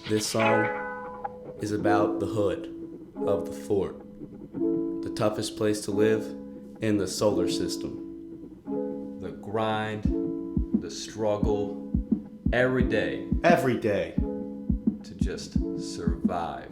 This song is about the hood of the fort, the toughest place to live in the solar system. The grind, the struggle, every day to just survive.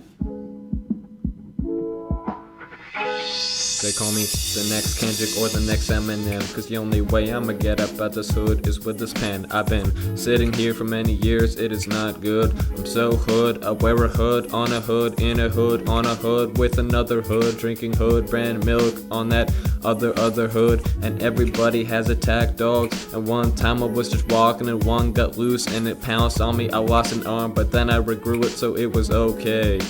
They call me the next Kendrick or the next Eminem, cause the only way I'ma get up out this hood is with this pen. I've been sitting here for many years, it is not good. I'm so hood, I wear a hood, on a hood, in a hood, on a hood, with another hood, drinking hood brand milk on that other hood. And everybody has attack dogs, and one time I was just walking and one got loose and it pounced on me. I lost an arm, but then I regrew it, so it was okay.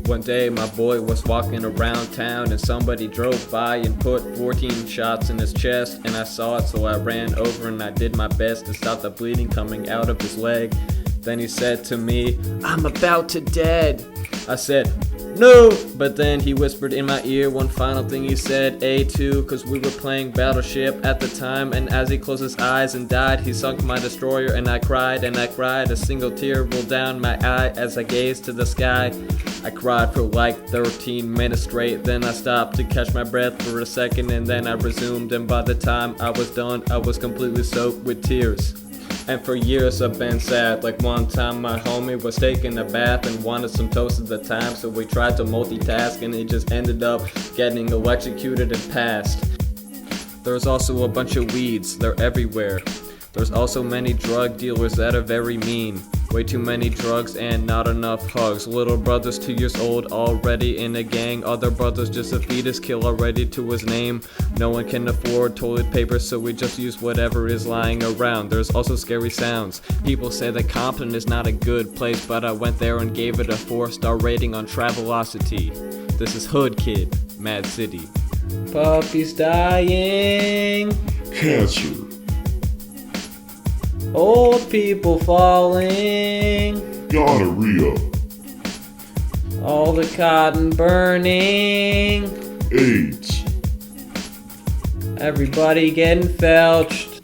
One day my boy was walking around town and somebody drove by and put 14 shots in his chest, and I saw it, so I ran over and I did my best to stop the bleeding coming out of his leg. Then he said to me, "I'm about to dead." I said, "No!" But then he whispered in my ear one final thing. He said, "A2, cause we were playing Battleship at the time." And as he closed his eyes and died, he sunk my destroyer, and I cried and I cried. A single tear rolled down my eye as I gazed to the sky. I cried for like 13 minutes straight, then I stopped to catch my breath for a second, and then I resumed, and by the time I was done, I was completely soaked with tears. And for years I've been sad. Like one time my homie was taking a bath and wanted some toast at the time, so we tried to multitask and it just ended up getting electrocuted and passed. There's also a bunch of weeds, they're everywhere. There's also many drug dealers that are very mean. Way too many drugs and not enough hugs. Little brother's 2 years old, already in a gang. Other brother's just a fetus, kill already to his name. No one can afford toilet paper, so we just use whatever is lying around. There's also scary sounds. People say that Compton is not a good place, but I went there and gave it a 4-star rating on Travelocity. This is Hood Kid, Mad City. Puppies dying, Cancer, old people falling, gonorrhea, all the cotton burning, AIDS, everybody getting felched.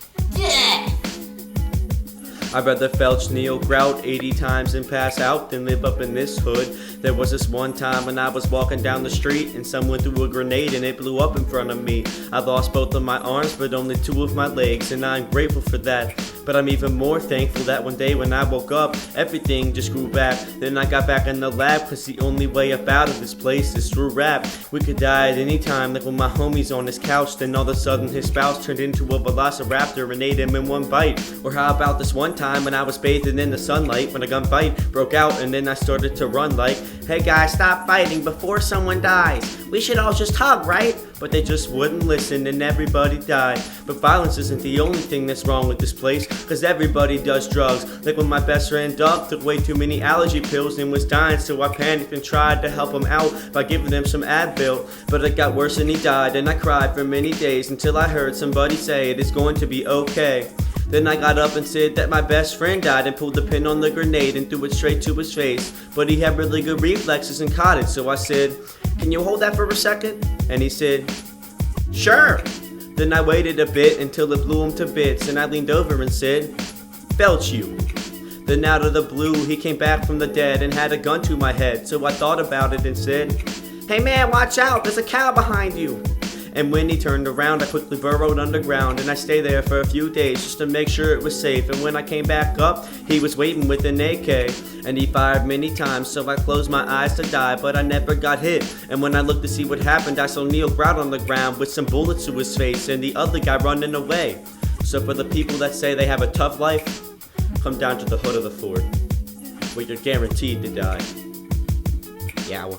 I'd rather felch Neil Grout 80 times and pass out than live up in this hood. There was this one time when I was walking down the street and someone threw a grenade and it blew up in front of me. I lost both of my arms but only 2 of my legs, and I'm grateful for that. But I'm even more thankful that one day when I woke up, everything just grew back. Then I got back in the lab, cause the only way up out of this place is through rap. We could die at any time, like when my homie's on his couch, then all of a sudden his spouse turned into a velociraptor and ate him in one bite. Or how about this one time when I was bathing in the sunlight, when a gunfight broke out and then I started to run like, "Hey guys, stop fighting before someone dies. We should all just hug, right?" But they just wouldn't listen and everybody died. But violence isn't the only thing that's wrong with this place, cause everybody does drugs. Like when my best friend Doug took way too many allergy pills and was dying, so I panicked and tried to help him out by giving him some Advil. But it got worse and he died, and I cried for many days until I heard somebody say it is going to be okay. Then I got up and said that my best friend died and pulled the pin on the grenade and threw it straight to his face. But he had really good reflexes and caught it, so I said, "Can you hold that for a second?" And he said, "Sure." Then I waited a bit until it blew him to bits, and I leaned over and said, "Felch you." Then out of the blue he came back from the dead and had a gun to my head, so I thought about it and said, "Hey man, watch out, there's a cow behind you." And when he turned around, I quickly burrowed underground, and I stayed there for a few days just to make sure it was safe. And when I came back up, he was waiting with an AK, and he fired many times, so I closed my eyes to die, but I never got hit. And when I looked to see what happened, I saw Neil Grout on the ground with some bullets to his face and the other guy running away. So for the people that say they have a tough life, come down to the hood of the fort, where you're guaranteed to die. Yow.